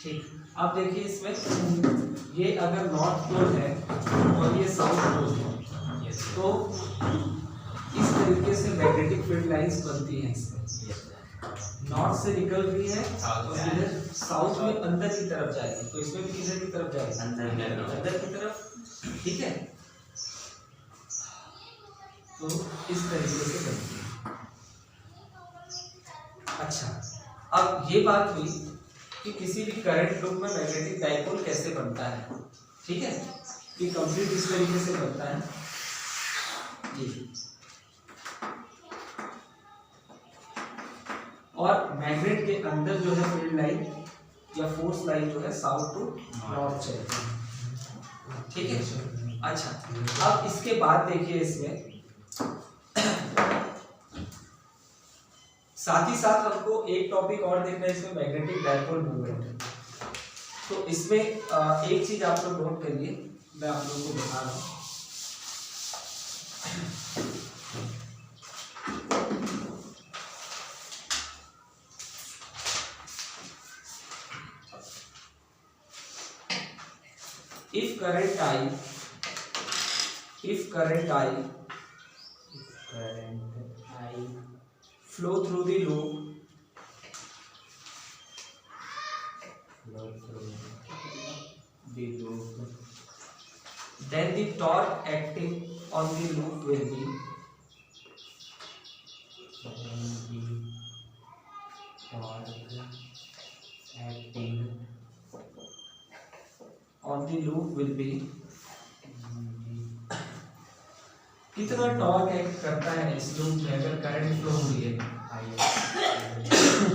ठीक, अब देखिए इसमें ये अगर नॉर्थ पोल है और ये साउथ पोल है तो इस तरीके से मैग्नेटिक फील्ड लाइंस बनती हैं इसमें। नॉर्थ से निकल रही है और इधर साउथ में अंदर की तरफ जाएगी, तो इसमें भी किधर की तरफ जाएगी, अंदर की तरफ। ठीक है, तो इस तरीके से बनती है। अच्छा, अब ये बात हुई कि किसी भी करंट लूप में मैग्नेटिक डाइपोल कैसे बनता है। ठीक है, ये कंप्लीट इस तरीके से बनता है। ये और मैग्नेट के अंदर जो है फील्ड लाइन या फोर्स लाइन जो है साउथ टू नॉर्थ चलती है। ठीक है, अच्छा अब इसके बाद देखिए इसमें साथ ही साथ हमको एक टॉपिक और देखना है इसमें, मैग्नेटिक डाइपोल मूवमेंट। तो इसमें एक चीज आप लोग नोट करिए, मैं आप लोगों को बता रहा हूँ। If current I flow through the loop, then the torque acting on the loop will be कितना टॉर्क एक्ट करता है इस लूप में अगर करंट फ्लो हो रही है।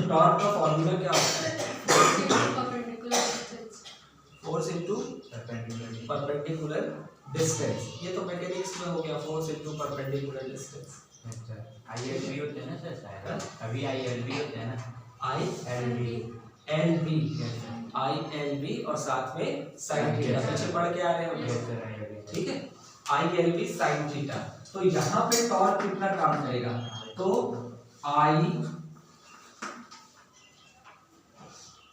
टॉर्क का फॉर्मूला क्या होता है, फोर्स इनटू परपेंडिकुलर डिस्टेंस। ये तो मैकेनिक्स में हो गया, force into perpendicular distance. ILB होते हैं ना सर, शायद अभी ILB होते हैं ना, ILB और साथ में साइन थीटा, पीछे पढ़ के आ रहे हैं। ठीक है, ILB साइन थीटा। तो यहाँ पे टॉर्क कितना काम करेगा, तो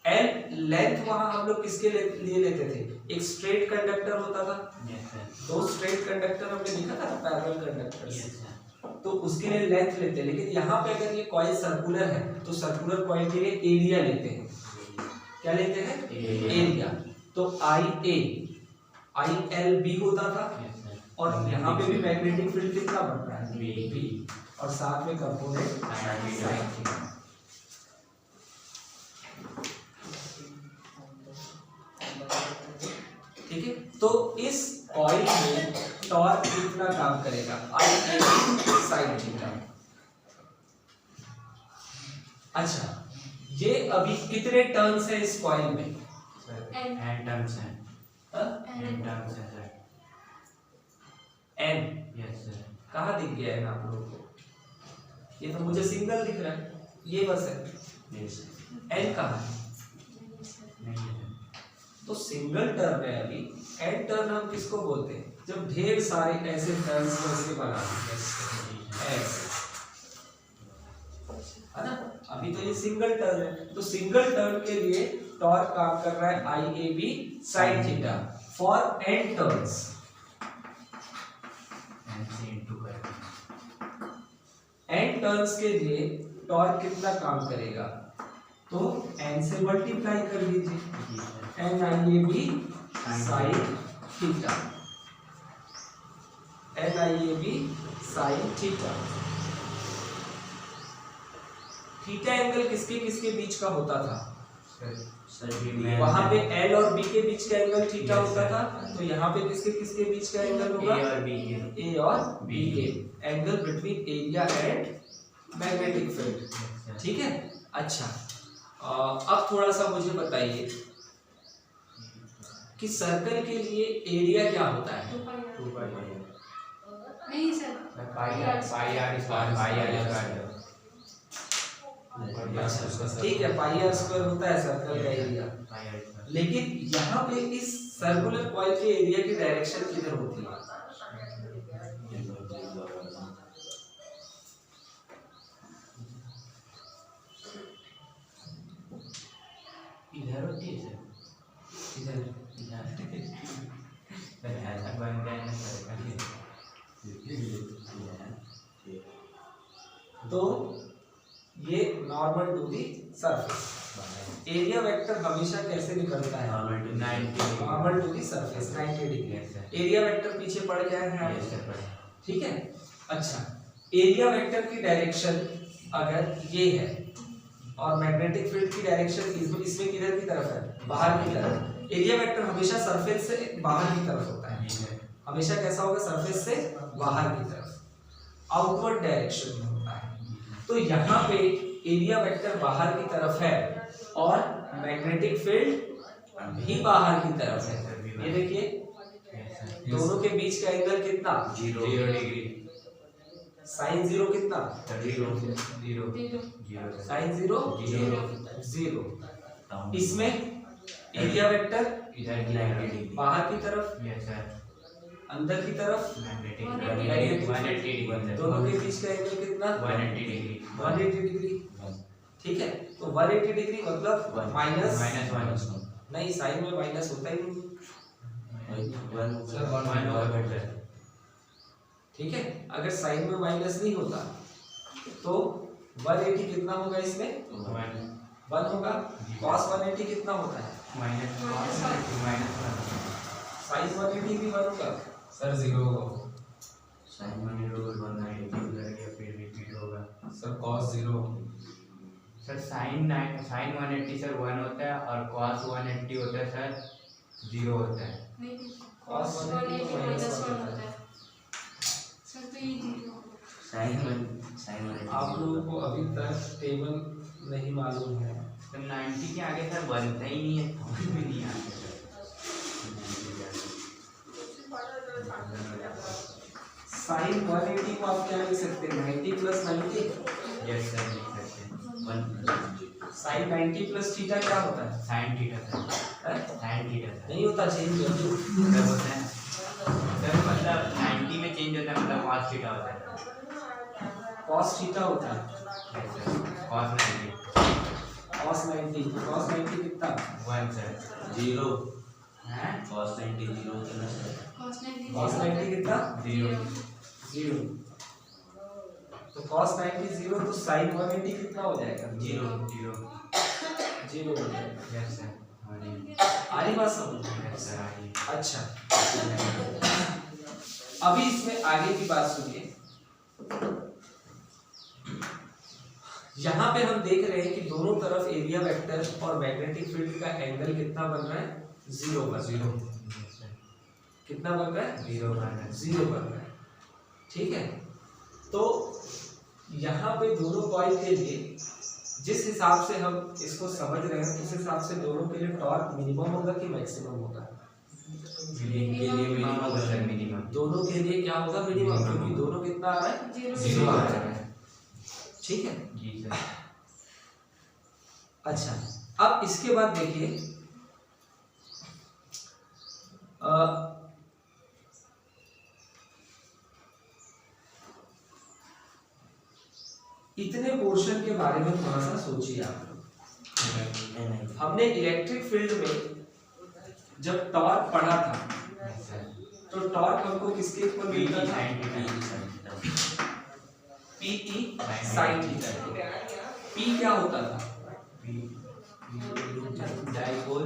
L लेंथ वहां हम लोग किसके लिए लेते थे, एक स्ट्रेट कंडक्टर होता था, दो स्ट्रेट कंडक्टर हमने लिखा था पैरेलल कंडक्टर, तो उसके लिए लेंथ लेते हैं। लेकिन यहाँ पे अगर ये कॉइल सर्कुलर है तो सर्कुलर कॉइल के लिए एरिया लेते हैं। क्या लेते हैं, एरिया। तो ILB होता था और यहाँ पे भी मैग्नेटिक फील्ड कितना बनता है, B, और साथ में कंपोनेंट साइन थीटा। ठीक है, तो इस कॉइल में टॉर्क कितना काम करेगा, ILB साइन थीटा। अच्छा, ये अभी कितने टर्न्स है इस कॉइल में, n टर्न्स हैं, n टर्न्स हैं सर, n। यस सर, कहाँ दिख गया है आप लोगों को, ये तो मुझे सिंगल दिख रहा है, ये बस है, यस n कहाँ है, नहीं है, तो सिंगल टर्न है अभी। n टर्न हम किसको बोलते हैं, जब ढेर सारे ऐसे टर्न्स को ऐसे बना ऐसे, है ना। अभी तो ये सिंगल टर्न है, तो सिंगल टर्न के लिए टॉर्क काम कर रहा है IAB sin theta for n turns. n turns के लिए टॉर्क कितना काम करेगा, तो n से मल्टीप्लाई कर दीजिए, NIAB sin theta, NIAB sin theta. Theta angle किसके किसके बीच का होता था, वहां पे L और B के बीच का एंगल थीटा होता था, तो यहाँ पे किसके किसके बीच का एंगल होगा, A और B के angle between area and magnetic field. ठीक है, अच्छा अब थोड़ा सा मुझे बताइए कि सर्कल के लिए एरिया क्या होता है, नहीं सर, ठीक है, पाई आर स्क्वायर होता है सर्कल का एरिया। लेकिन यहाँ पे इस सर्कुलर कॉइल के एरिया की डायरेक्शन किधर होती है, इधर होती है सर, इधर सर ऐसा बन गया है सर। तो ये normal to the surface. Area vector हमेशा कैसे निकलता है? Normal to 90 normal to the surface 90 degree. Area vector पीछे पड़ गया है आपको, ठीक है। अच्छा, एरिया वेक्टर की डायरेक्शन अगर ये है और मैग्नेटिक फील्ड की डायरेक्शन इसमें किधर की तरफ है? बाहर की तरफ। एरिया वेक्टर हमेशा सरफेस से बाहर की तरफ होता है, हमेशा कैसा होगा? सरफेस से बाहर की तरफ, आउटवर्ड डायरेक्शन में होता है। तो यहाँ पे एरिया वेक्टर बाहर की तरफ है और मैग्नेटिक फील्ड भी बाहर की तरफ है। ये देखिए दोनों के बीच का एंगल कितना? 0 डिग्री। साइन 0 कितना? 0 साइन 0। इसमें एरिया वेक्टर इधर की 90 डिग्री बाहर की तरफ, यस सर, अंदर की तरफ मैग्नेटिक 180 डिग्री। दोनों के बीच का एंगल कितना? 180 डिग्री। 180 डिग्री, ठीक है। तो 180 डिग्री मतलब माइनस -1 नहीं, साइन में माइनस होता ही नहीं, ठीक है। अगर साइन में माइनस नहीं होता तो 180 कितना होगा? इसमें 1 होगा। cos 180 कितना होता है? साइन 180 भी 1 होगा सर 0 होगा साइन 180 उधर या फिर रिपीट होगा sir. cos 0 sir. Sine 180 sir 1 होता है और cos 180 होता है सर 0 होता है। cos 180 माइनस 1 होता है। साइन आप लोगों को अभी तक टेबल नहीं मालूम है? सर 90 के आगे सर बनता ही नहीं है, समझ में नहीं आता सर। साइन 180 को आप क्या लिख सकते हैं? 90 प्लस 90। यस सर, लिख सकते हैं। साइन 90 प्लस थीटा क्या होता है? Sine theta sir. हैं? साइन थीटा सर नहीं होता, चेंज वैल्यू सर होता है सर। मतलब 90 में चेंज होता है, मतलब cos थीटा होता है। cos थीटा होता है। यस सर, cos 90 cos 90 तो cos 90 कितना? 1 सर। 0 हैं? cos 90 0 होता है सर। cos 90 कितना? 0 तो cos 90 0 तो sin 180 कितना हो जाएगा? 0 0 हो जाएगा। Yes sir. आ रही बात समझ? यस सर, आइए। अच्छा, अभी इसमें आगे की बात सुनिए। यहाँ पे हम देख रहे हैं कि दोनों तरफ एरिया वेक्टर और मैग्नेटिक फील्ड का एंगल कितना बन रहा है? 0 बन रहा है। कितना बन रहा है? 0 बन रहा है। 0 बन रहा है, ठीक है। तो यहाँ पे दोनों कॉइल के लिए जिस हिसाब से हम इसको समझ रहे हैं उस हिसाब से दोनों के लिए टॉर्क मिनिमम होगा कि मैक्सिमम होगा? के लिए मिनिमम होगा सर। मिनिमम दोनों के लिए क्या होगा? मिनिमम, क्योंकि दोनों कितना आ रहा है? 0 आ रहा है, ठीक है। जी सर। अच्छा, अब इसके बाद देखिए इतने पोर्शन के बारे में थोड़ा सा सोचिए आप लोग। हमने इलेक्ट्रिक फील्ड में जब टॉर्क पढ़ा था तो टॉर्क हमको किसके इक्वल मिलता था? P sin theta. P क्या होता था? Dipole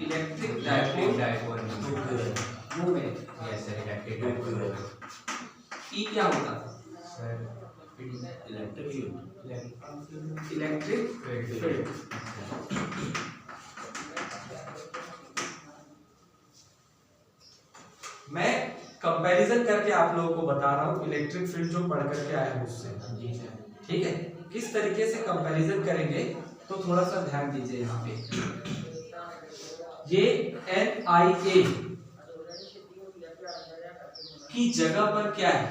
electric dipole movement. Yes sir, electric dipole. E क्या होता था? Sir electric field. मैं कंपैरिजन करके आप लोगों को बता रहा हूँ इलेक्ट्रिक फील्ड जो पढ़ करके आया हूँ उससे, जी सर। ठीक है। किस तरीके से कंपैरिजन करेंगे तो थोड़ा सा ध्यान दीजिए। यहाँ पे ये NIA की जगह पर क्या है?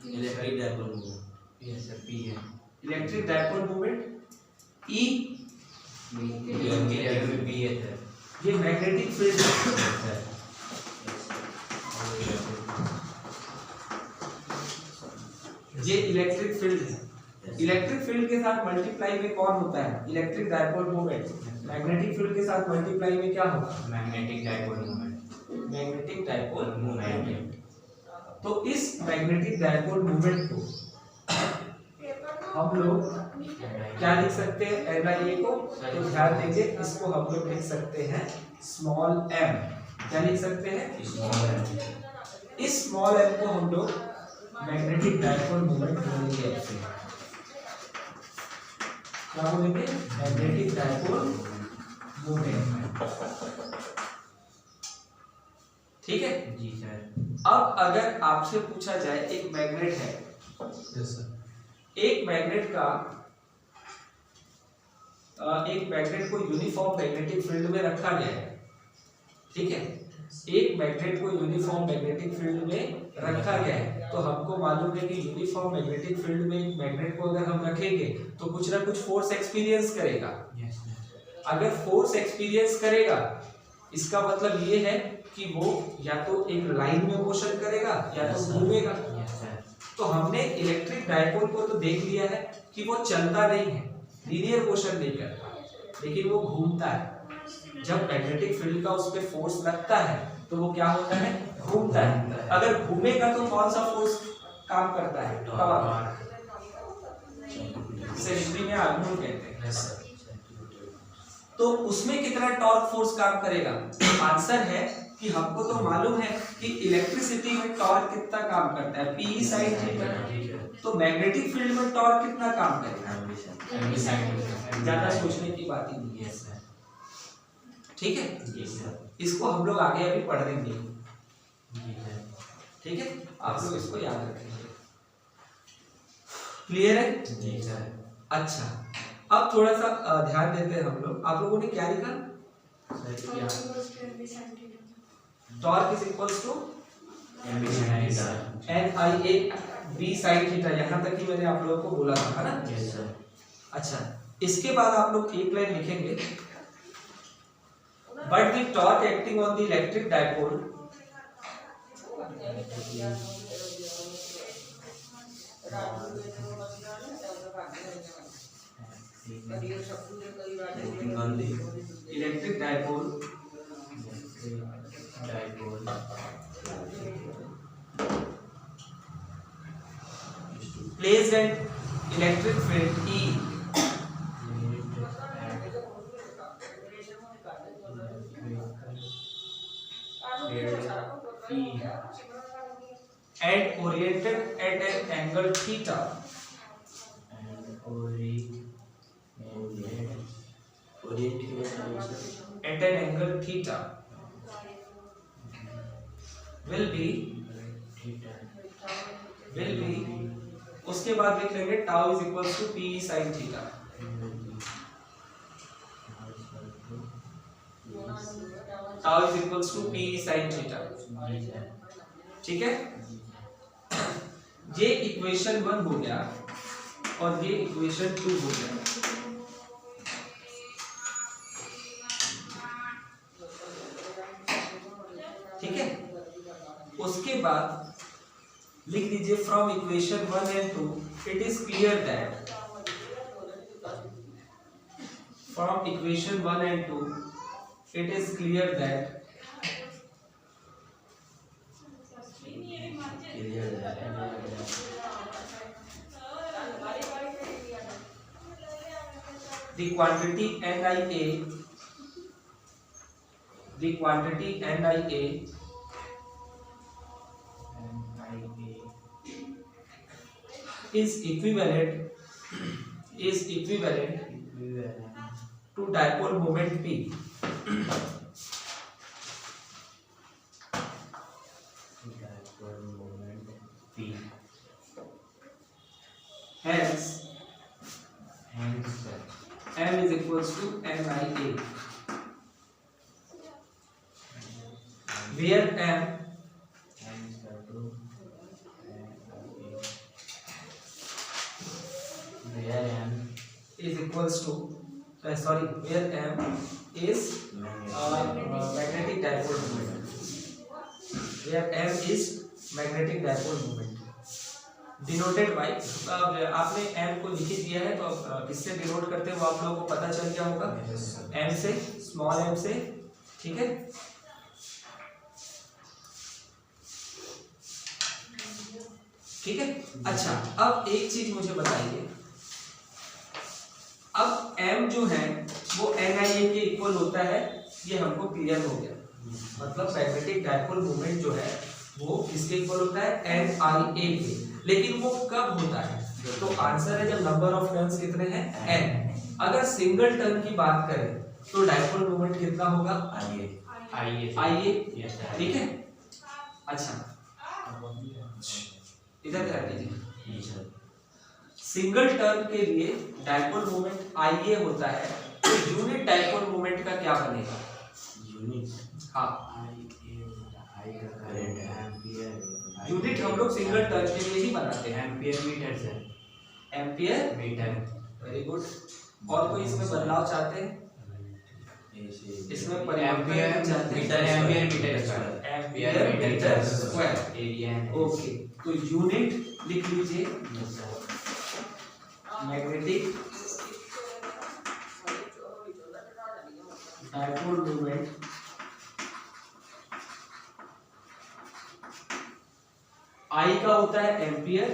Electric dipole movement. Yes sir, P है। Electric dipole movement. E P है सर। ये मैग्नेटिक फील्ड है। ये इलेक्ट्रिक फील्ड है। इलेक्ट्रिक फील्ड के साथ मल्टीप्लाई में कौन होता है? Electric dipole moment. Magnetic field के साथ मल्टीप्लाई में क्या होगा? Magnetic dipole moment. Magnetic dipole moment. तो इस मैग्नेटिक डायपोल मोमेंट को हम लोग क्या लिख सकते हैं? NIA को, तो ध्यान दीजिए, इसको हम लोग लिख सकते हैं स्मॉल m। क्या लिख सकते हैं? Small m। इस स्मॉल m को हम लोग मैग्नेटिक डायपोल मोमेंट बोलेंगे। ऐसे क्या बोलेंगे? Magnetic dipole moment. ठीक है जी सर। अब अगर आपसे पूछा जाए, एक मैग्नेट है, यस सर, एक मैग्नेट को यूनिफॉर्म मैग्नेटिक फील्ड में रखा गया है। ठीक है, एक मैग्नेट को यूनिफॉर्म मैग्नेटिक फील्ड में रखा गया है, तो हमको मालूम है कि यूनिफॉर्म मैग्नेटिक फील्ड में एक मैग्नेट को अगर हम रखेंगे तो कुछ ना कुछ फोर्स एक्सपीरियंस करेगा। Yes sir. अगर फोर्स एक्सपीरियंस करेगा, इसका मतलब ये है कि वो या तो एक लाइन में मोशन करेगा या तो घूमेगा। Yes sir. तो हमने इलेक्ट्रिक डायपोल को तो देख लिया है कि वो चलता नहीं है, लीनियर मोशन नहीं करता, लेकिन वो घूमता है। जब मैग्नेटिक फील्ड का उस पर फोर्स लगता है तो वो क्या होता है? घूमता है। अगर घूमेगा तो कौन सा फोर्स काम करता है? इसे हिंदी में आर्गुमेंट कहते हैं। यस सर, तो उसमें कितना टॉर्क फोर्स काम करेगा? आंसर है कि हमको तो मालूम है कि इलेक्ट्रिसिटी में टॉर्क कितना काम करता है, P sin थीटा। तो मैग्नेटिक फील्ड में टॉर्क कितना काम करेगा? ज्यादा सोचने की बात ही नहीं है। Yes sir. ठीक है, जी सर। इसको हम लोग आगे अभी पढ़ देंगे। जी सर। ठीक है, आप लोग इसको याद रखेंगे। क्लियर है? जी सर। अच्छा, अब थोड़ा सा ध्यान देते हैं हम लोग। आप लोगों ने क्या लिखा? Torque is equals to NIA B sin theta. यहाँ तक ही मैंने आप लोगों को बोला था, है ना? Yes sir. अच्छा, इसके बाद आप लोग एक लाइन लिखेंगे, but the torque acting on the electric dipole electric dipole placed an electric field E and oriented at an angle theta at an angle theta will be उसके बाद लिख लेंगे tau is equals to P sin theta. Tau is equals to P sin theta. ठीक है, ये equation 1 हो गया और ये इक्वेशन 2 हो गया। ठीक है, उसके बाद लिख दीजिए from equation 1 and 2 it is clear that from equation 1 and 2 it is clear that the quantity NIA is equivalent to dipole moment P. Hence M is equals to NIA, where M is equals to where M is magnetic dipole moment, where M is magnetic dipole moment, denoted by, आपने m को लिख ही दिया है तो अब किससे denote करते हैं वो आप लोगों को पता चल गया होगा, m से, स्मॉल m से, ठीक है। ठीक है, अच्छा अब एक चीज मुझे बताइए, अब m जो है वो NiA के इक्वल होता है, ये हमको क्लियर हो गया, मतलब मैग्नेटिक डायपोल मोमेंट जो है वो किसके इक्वल होता है, NiA के, लेकिन वो कब होता है, तो आंसर है जब नंबर ऑफ टर्न्स कितने हैं, n। अगर सिंगल टर्न की बात करें तो डायपोल मोमेंट कितना होगा, IA, ठीक है। अच्छा इधर ध्यान दीजिए, सिंगल टर्न के लिए डायपोल मोमेंट IA होता है, तो यूनिट डायपोल मोमेंट का क्या बनेगा, हाँ यूनिट हम लोग सिंगल टर्न के लिए ही बनाते हैं, एम्पियर मीटर से, एम्पियर मीटर। Very good. और कोई इसमें बदलाव चाहते हैं, इसमें एम्पियर चाहते हैं, metre, ampere metre square, ampere metre square, area. Okay तो यूनिट लिख लीजिए, मैग्नेटिक डायपोल मोमेंट I का होता है एम्पियर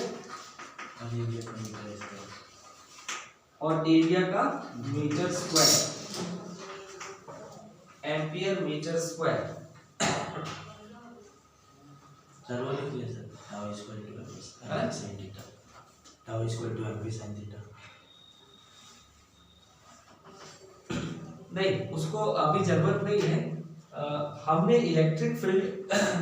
और एरिया का metre square, ampere metre square. Sir वो लिख लिया sir, tau equal to MB sin theta, tau equal to MB sin theta. नहीं उसको अभी जरूरत नहीं है, हमने इलेक्ट्रिक फील्ड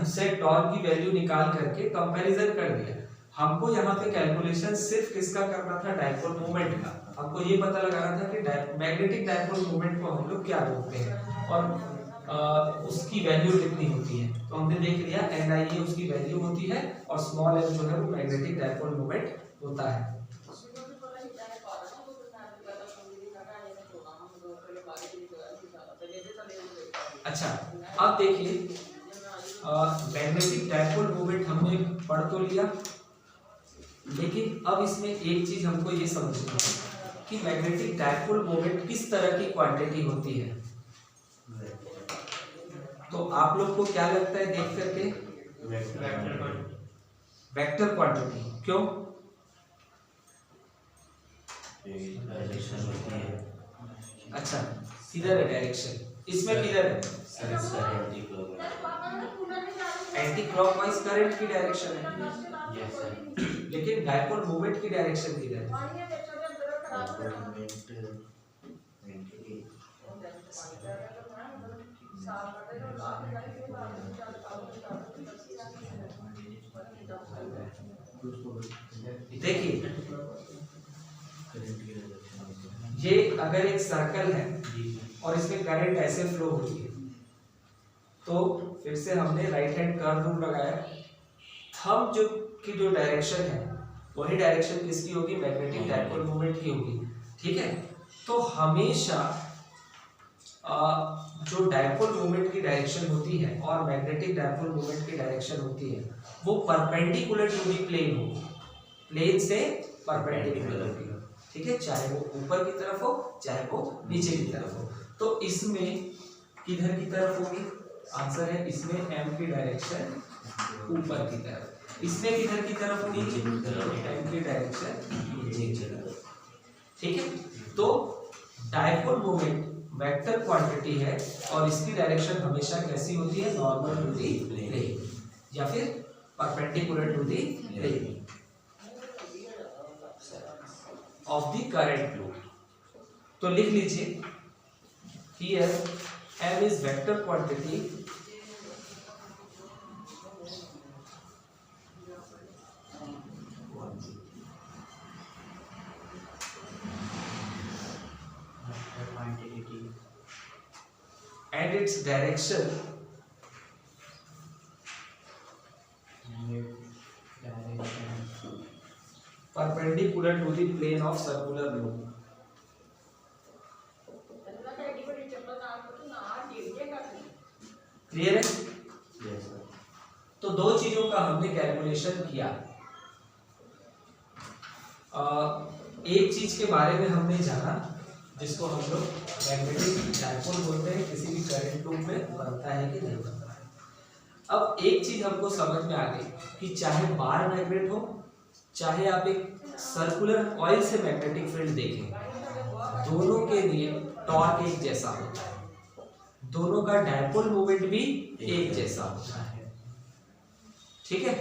से टॉर्क की वैल्यू निकाल करके कंपैरिजन कर दिया, हमको यहाँ पे कैलकुलेशन सिर्फ किसका करना था, डायपोल मोमेंट का। हमको ये पता लगाना था कि मैग्नेटिक डायपोल मोमेंट को हम लोग क्या बोलते हैं और उसकी वैल्यू कितनी होती है, तो हमने देख लिया NiA उसकी वैल्यू होती है और स्मॉल m जो है वो मैग्नेटिक डायपोल मोमेंट होता है। अच्छा अब देखिए, मैग्नेटिक डायपोल मोमेंट हमने पढ़ तो लिया, लेकिन अब इसमें एक चीज हमको ये समझना है कि मैग्नेटिक डायपोल मोमेंट किस तरह की क्वांटिटी होती है। तो आप लोग को क्या लगता है देख करके, वेक्टर क्वांटिटी, क्यों, अच्छा किधर है डायरेक्शन, इसमें किधर है, एंटी क्लॉकवाइज करंट की डायरेक्शन है, यस सर। लेकिन डायपोल मोमेंट की डायरेक्शन किधर है, देखिए ये अगर एक सर्कल है और इसमें करंट ऐसे फ्लो होती है, तो फिर से हमने राइट हैंड कर्व रूल लगाया, थंब जो डायरेक्शन है वही डायरेक्शन किसकी होगी, मैग्नेटिक डायपोल मोमेंट की होगी, ठीक है। तो हमेशा जो डायपोल मोमेंट की डायरेक्शन होती है और मैग्नेटिक डायपोल मोमेंट की डायरेक्शन होती है वो परपेंडिकुलर टू दी प्लेन होगी, प्लेन से परपेंडिकुलर होगी, ठीक है, चाहे वो ऊपर की तरफ हो चाहे वो नीचे की तरफ हो। तो इसमें किधर की तरफ होगी, आंसर है इसमें m की डायरेक्शन ऊपर की तरफ, इसमें किधर की तरफ होगी, m की डायरेक्शन नीचे की तरफ, ठीक है। तो डायपोल मोमेंट वेक्टर क्वांटिटी है और इसकी डायरेक्शन हमेशा कैसी होती है, नॉर्मल टू दी प्लेन या फिर perpendicular to the plane of the current flow. तो लिख लीजिए here m is vector quantity and its direction perpendicular to the plane of circular globe। Clear है? yes, तो दो चीजों का हमने कैलकुलेशन किया, एक चीज के बारे में हमने जाना जिसको हम लोग मैग्नेटिक डायपोल बोलते हैं, किसी भी करंट लूप में बनता है कि नहीं बनता है। अब एक चीज हमको समझ में आ गई कि चाहे बार मैग्नेट हो, चाहे आप एक सर्कुलर कॉइल से मैग्नेटिक फील्ड देखें, दोनों के लिए टॉर्क एक जैसा होता है, दोनों का डायपोल मोमेंट भी एक जैसा होता है। ठीक है।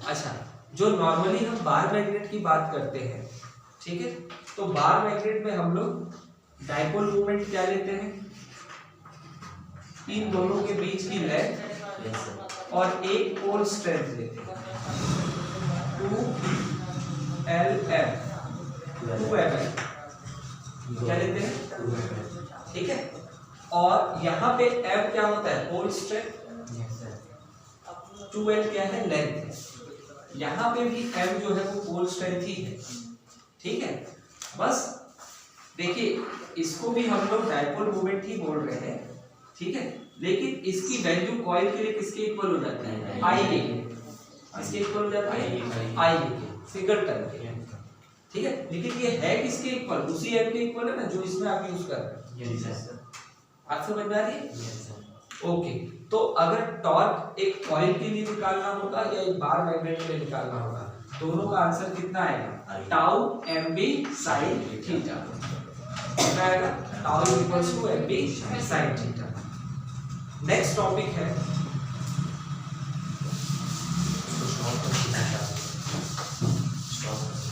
अच्छा, जो नॉर्मली हम बार मैग्नेट की बात करते हैं, ठीक है, तो बार मैग्नेट में हम लोग डायपोल मोमेंट क्या लेते हैं, इन दोनों के बीच की लेंथ और एक पोल स्ट्रेंथ लेते हैं 2Lm, 2mm क्या लेते हैं, ठीक है। और यहाँ पे m क्या होता है, पोल स्ट्रेंथ, 2L क्या है, लेंथ है। यहाँ पे भी m जो है वो पोल स्ट्रेंथ ही है, ठीक है। बस देखिए, इसको भी हम लोग डायपोल मोमेंट ही बोल रहे हैं, ठीक है, लेकिन इसकी वैल्यू कॉइल के लिए किसके इक्वल हो जाती है, I लेके, किसके इक्वल हो जाती है, I लेके, फिगर टर्म के, ठीक है। लेकिन ये है किसके इक्वल, उसी m के इक्वल है ना जो इसमें आप यूज कर रहे हैं। आप समझ में आ रही है? ओके, तो अगर टॉर्क एक कॉइल के लिए निकालना होगा या एक बार मैग्नेट के लिए निकालना होगा, दोनों का आंसर कितना आएगा, टाउ mb sin थीटा, कितना आएगा, tau equals to mb sin theta. Next topic है Stop.